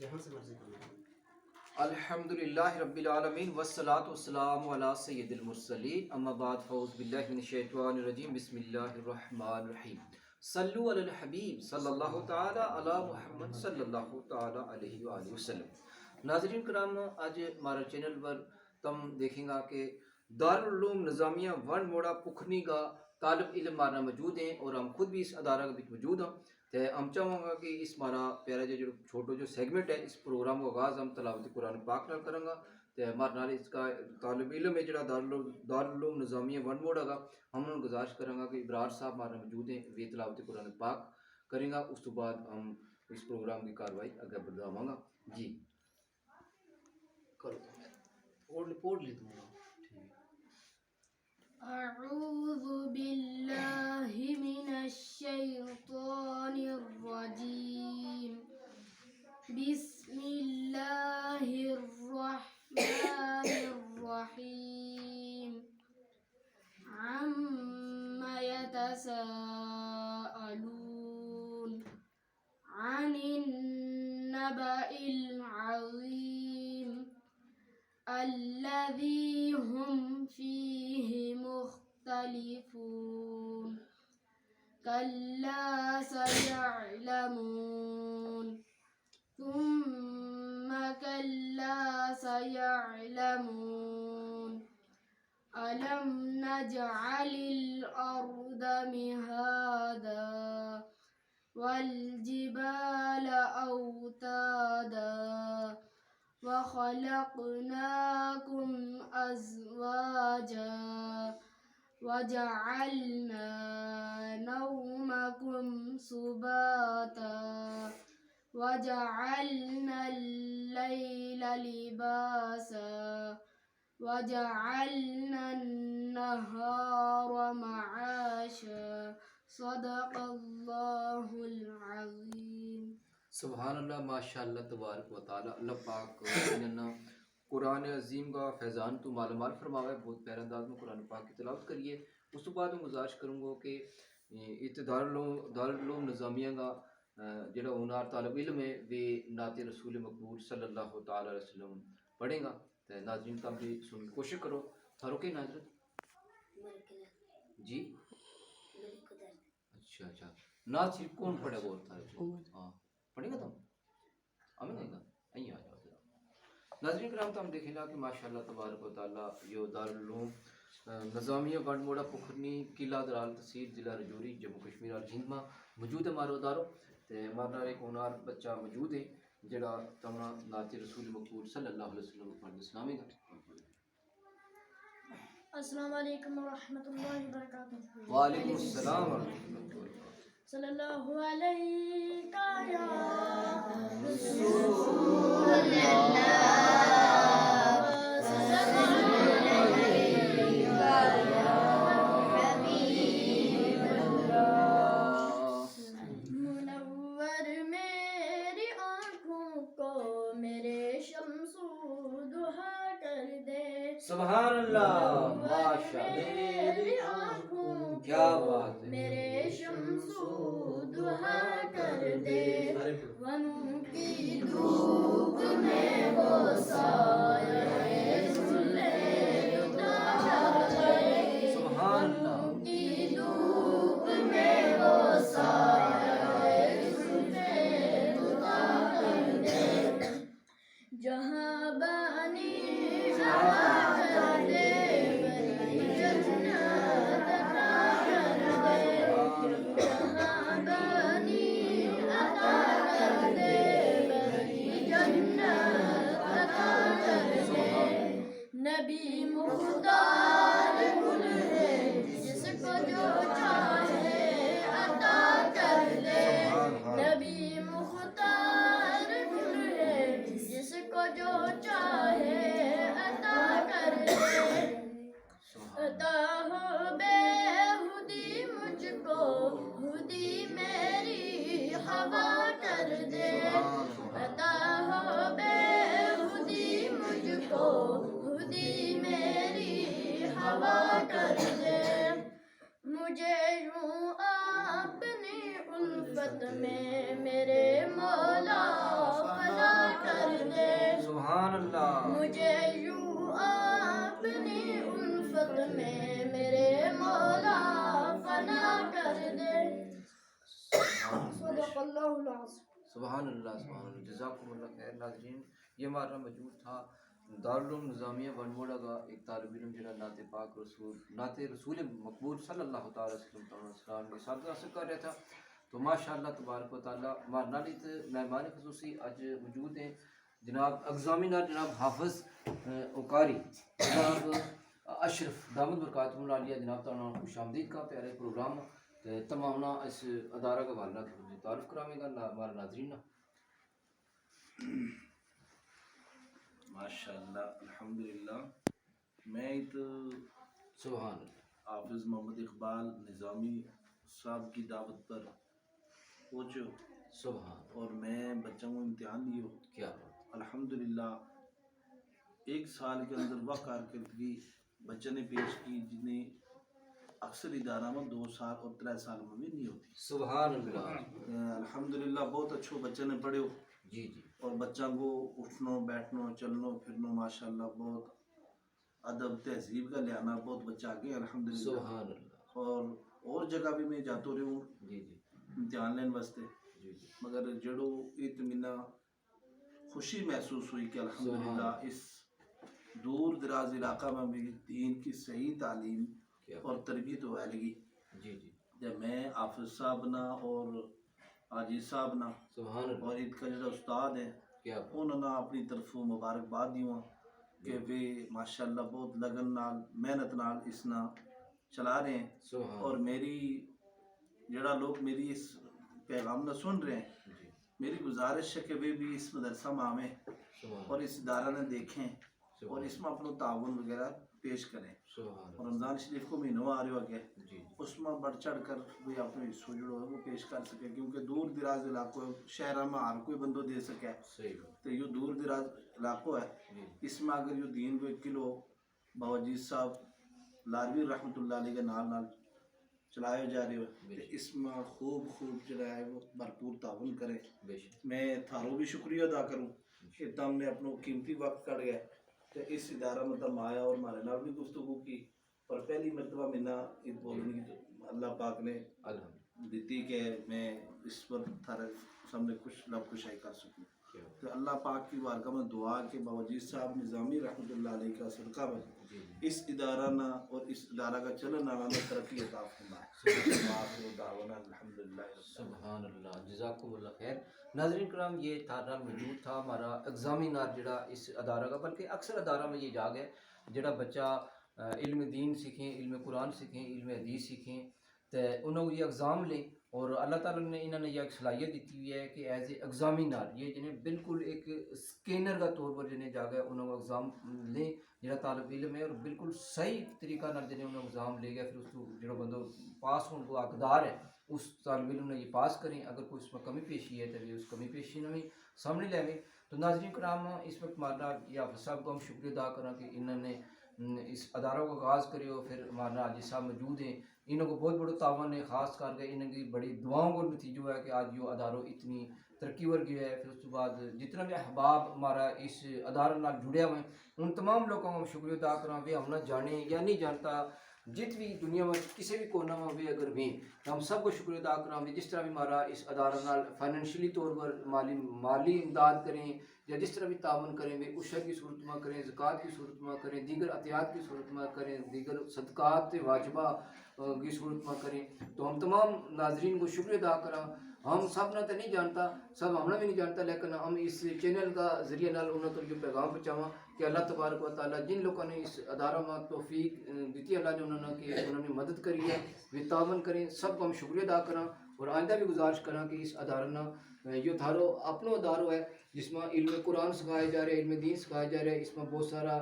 جہاں سے مرضی کرنا. الحمدللہ رب العالمین والصلاة والسلام علی سید المرسلین اما بعد فاعوذ باللہ من الشیطان الرجیم بسم اللہ الرحمن الرحیم صلو علی الحبیب صلی اللہ تعالی علی محمد صلی اللہ تعالی علیہ وآلہ وسلم. ناظرین کرام، آج ہمارا چینل پر تم دیکھیں گا کہ دارالعلوم نظامیہ ون موڑا پکھنی کا طالب علم ہمارا موجود ہیں اور ہم خود بھی اس ادارہ کے بیچ موجود ہیں. تو ہم چاہوں گا کہ اس ہمارا پیارا جو چھوٹو جو سیگمنٹ ہے اس پروگرام کا آغاز ہم تلاوت قرآن پاک نال کریں گا. تو ہمارے نال اس کا طالب علم ہے جڑا دارالعلوم نظامیہ ون موڑ گا، ہم انہوں گزارش کریں گا کہ ابرار صاحب ہمارے موجود ہیں، وہ تلاوت قرآن پاک کریں گا. اس تو بعد ہم اس پروگرام کی کاروائی آگے بڑھاواں گا. جی کرو پوڑ لی تم. أعوذ بالله من الشيطان الرجيم. بسم الله الرحمن الرحيم. عما يتساءلون عن النبأ العظيم الذي هم فيه مختلفون. كلا سيعلمون ثم كلا سيعلمون. ألم نجعل الأرض مهادا والجبال أوتادا وخلقناكم أزواجا وجعلنا نومكم سباتا وجعلنا الليل لباسا وجعلنا النهار معاشا. صدق اللہ العظیم. سبحان اللہ، ماشاء اللہ تبارک و تعالی. اللہ پاک انہاں قرآن عظیم کا فیضان تو مالامال فرماوا ہے. بہت پیارا انداز میں قرآن پاک کی تلاوت کریے. اس تو بعد میں گزارش کروں گا کہ دارالعلوم نظامیہ کا جڑا ہونہار طالب علم ہے وہ نعت رسول مقبول صلی اللہ تعالی علیہ وسلم پڑھے گا. تو ناظرین تم بھی سن کی کوشش کرو. فاروق ناظرین جی اچھا نعت شریف کون پڑھے گا؟ اور ہاں پڑھے گا تم ہمیں نہیں گا آ جاؤ. ناظرین کرام تو ہم دیکھیں گا کہ ماشاءاللہ تبارک و تعالیٰ یہ دارالعلوم نظامیہ بنڈ موڑا پکھرنی قلعہ درال تحصیل ضلع رجوری جموں کشمیر اور ہند میں موجود ہے. ہمارا ادارو تو ہمارا ایک ہونہار بچہ موجود ہے جڑا تمنا نعت رسول مقبول صلی اللہ علیہ وسلم پڑھ اسلامی گا. السلام علیکم ورحمۃ اللہ وبرکاتہ. وعلیکم السلام ورحمۃ اللہ وبرکاتہ. صلی اللہ علیہ یا رسول اللہ. منور میری آنکھوں کو میرے شمس و ضحیٰ کر دے. سبحان اللہ، ماشاء میری آنکھوں کیا بات ہے. میرے شمس و ضحیٰ کر دے. غموں کی دھوپ میں وہ سایہ سبحان اللہ. کی دھوپ میں وہ سایہ کر دے. جہاں بانی عطا کر دے بڑی جنت عطا کر دے. جہاں بانی عطا کر دے بڑی جنت عطا کر دے. نبی مختار گل ہے جس کو جو چاہے عطا کر دے. نبی مختار گل ہے جس کو جو چاہے عطا کر دے. عطا ہو بے خودی مجھ کو خودی میری ہوا کر دے. عطا ہو بے خودی مجھ کو خودی میری ہوا کر دے. مجھے یوں اپنی الفت میں میرے مولا فنا اللہ مجھے یوں اپنی الفت میں میرے مولا فنا کر دے. صدق اللہ العظیم. سبحان اللہ سبحان اللہ. جزاکم اللہ خیر. ناظرین یہ ہمارا موجود تھا دارالعلوم نظامیہ بنموڑا کا ایک طالب علم جنہا نعت پاک رسول نعت رسول مقبول صلی اللہ تعالیٰ وسلم کے ساتھ حاصل کر رہا تھا. تو ماشاء اللہ تبارک و تعالیٰ ہمارے نالیت مہمان خصوصی آج موجود ہیں جناب اگزامینر جناب حافظ اوکاری جناب اشرف دامت برکاتہ العالیہ. جناب تعالیٰ خوش آمدید کا پیارے پروگرام تمام اس ادارہ کا والدہ کی تعارف کراوے گا ہمارا ناظرین. ماشاءاللہ الحمدللہ. میں تو سبحان اللہ حافظ محمد اقبال نظامی صاحب کی دعوت پر پہنچو سبحان. اور میں بچوں کو امتحان دیو. کیا بات. الحمدللہ 1 سال کے اندر وہ کارکردگی بچے نے پیش کی جنہیں اکثر ادارہ میں 2 سال اور 3 سال میں بھی نہیں ہوتی. سبحان اللہ. الحمدللہ بہت اچھو بچے نے پڑھو جی جی اور بچوں کو اٹھنو بیٹھنو چلنو پھرنو ماشاءاللہ بہت ادب تہذیب کا لہنا بہت بچہ آگے الحمدللہ. سبحان اللہ. اور جگہ بھی میں جاتا رہا ہوں جی جی امتحان لینے واسطے جی جی مگر جڑو اطمینان خوشی محسوس ہوئی کہ الحمدللہ اس دور دراز علاقہ میں بھی دین کی صحیح تعلیم کیا اور تربیت ہو لگی. جی جی جب میں حافظ صاحب نا اور عاجز صاحب نا سبحان اللہ. اور ان کا جو استاد ہیں کیا بات. انہوں نے اپنی طرفوں مبارکباد دیواں کہ وہ ماشاءاللہ بہت لگن نال محنت نال اس نا چلا رہے ہیں. سبحان اور میری جڑا لوگ میری اس پیغام نہ سن رہے ہیں جی میری گزارش ہے کہ وہ بھی اس مدرسہ میں آویں سبحان اور اس ادارہ نے دیکھیں اور سبحان اس میں اپنا تعاون وغیرہ پیش کریں. سبحان اور رمضان شریف کو مہینوں آ رہے ہو آگے جی جی اس میں بڑھ چڑھ کر بھی اپنے حصہ جڑو ہے وہ پیش کر سکے کیونکہ دور دراز علاقوں شہروں میں ہر کوئی بندو دے سکے. صحیح بات. تو یہ دور دراز علاقوں ہے جی اس میں اگر یہ دین کو 1 کلو باوجیز صاحب لاروی رحمۃ اللہ علیہ کے نال چلائے جا رہے ہو تو اس میں خوب جو ہے وہ بھرپور تعاون کرے. بے شک. میں تھارو بھی شکریہ ادا کروں کہ تم نے اپنا قیمتی وقت کٹ گیا کہ اس ادارہ میں تم آیا اور ہمارے نال بھی گفتگو کی. اور پہلی مرتبہ میں نہ بولنے کی اللہ پاک نے الحمد دیتی کہ میں اس پر تھارے سامنے کچھ لب کشائی کر سکوں. کیا تو اللہ پاک کی بارگاہ میں دعا کہ باوجیز صاحب نظامی رحمۃ اللہ علیہ کا صدقہ میں جی جی اس ادارہ نہ اور اس ادارہ کا چلن آنا میں ترقی عطا فرمائے. دعوانا الحمدللہ. سبحان اللہ. جزاکم اللہ خیر. ناظرین کرام یہ تھارا موجود تھا ہمارا ایگزامینر جڑا اس ادارہ کا بلکہ اکثر ادارہ میں یہ جاگ ہے جڑا بچہ علم دین سیکھیں علم قرآن سیکھیں علم حدیث سیکھیں تو انہوں کو یہ ایگزام لیں اور اللہ تعالیٰ نے انہوں نے یہ ایک صلاحیت دیتی ہوئی ہے کہ ایز اے ایگزامینر یہ جنہیں بالکل ایک اسکینر کا طور پر جنہیں جاگا ہے انہوں کو ایگزام لیں جڑا طالب علم ہے اور بالکل صحیح طریقہ نال جنہیں انہوں ایگزام لے گیا پھر اس کو جڑا بندہ پاس ہونے کو حقدار ہے اس طالب علم نے یہ پاس کریں. اگر کوئی اس میں کمی پیشی ہے تو یہ اس کمی پیشی نے بھی سامنے لے آئیں. تو ناظرین کرام اس وقت ہمارا یہ حافظ صاحب کو ہم شکریہ ادا کریں کہ انہوں نے اس اداروں کا آغاز کرے ہو. پھر ہمارا عاجز صاحب موجود ہیں انہوں کو بہت بڑا تعاون ہے خاص کر کے انہوں کی بڑی دعاؤں کو نتیجہ ہے کہ آج یہ اداروں اتنی ترقی ورگی ہے. پھر اس کے بعد جتنا بھی احباب ہمارا اس ادارے نال جڑے ہوئے ہیں ان تمام لوگوں کو ہم شکریہ ادا کریں بھی ہم نہ جانے یا نہیں جانتا جت بھی دنیا میں کسی بھی کونا میں بھی اگر بھی ہم سب کو شکریہ ادا کریں بھی جس طرح بھی ہمارا اس ادارہ نال فائنینشلی طور پر مالی امداد کریں یا جس طرح بھی تعاون کریں بھی عشر کی صورت میں کریں زکوٰۃ کی صورت میں کریں دیگر عطیات کی صورت میں کریں دیگر صدقات واجبہ کی صورت میں کریں. تو ہم تمام ناظرین کو شکریہ ادا کریں. ہم سب نہ تو نہیں جانتا سب ہم بھی نہیں جانتا لیکن ہم اس چینل کا ذریعے نال انہوں تو یہ پیغام پہنچاواں کہ اللہ تبارک و تعالیٰ جن لوگوں نے اس ادارہ میں توفیق دیتی اللہ نے انہوں نے کہ انہوں نے مدد کری ہے وہ تعاون کریں. سب کو ہم شکریہ ادا کریں اور آئندہ بھی گزارش کریں کہ اس ادارہ نہ یہ تھارو اپنا ادارہ ہے جس میں علم قرآن سکھایا جا رہا ہے علم دین سکھایا جا رہا ہے. اس میں بہت سارا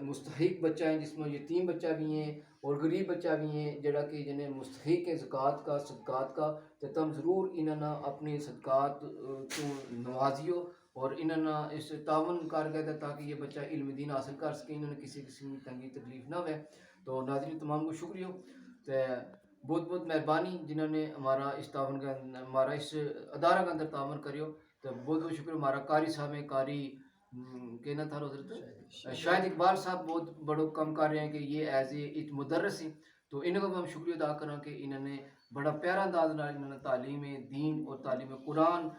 مستحق بچہ ہیں جس میں یتیم بچہ بھی ہیں اور غریب بچہ بھی ہیں جڑا کہ جنہیں مستحق ہے زکوٰۃ کا صدقات کا. تو تم ضرور انہوں نے اپنے صدقات کو نوازیو اور انہوں نے اس تعاون کر گیا تاکہ یہ بچہ علم دین حاصل کر سکے. انہوں نے کسی قسم کی تنگی تکلیف نہ ہوئے. تو ناظرین تمام کو شکریہ. تو بہت بہت مہربانی جنہوں نے ہمارا اس تعاون کا ہمارا اس ادارہ کے اندر تعاون کریو. تو بہت بہت شکریہ. ہمارا قاری صاحب ہیں قاری کہنا تھا حضرت شاہد اقبال صاحب بہت بڑا کم کر رہے ہیں کہ یہ ایز اے مدرس ہیں، تو انہوں کو ہم شکریہ ادا کریں کہ انہوں نے بڑا پیارا انداز نال انہوں نے تعلیم دین اور تعلیم قرآن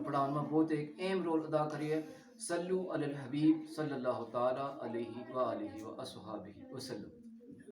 پڑھانے میں بہت ایک اہم رول ادا کری ہے۔ صلو علی الحبیب صلی اللہ تعالی علیہ وآلہ وصحبہ وسلم۔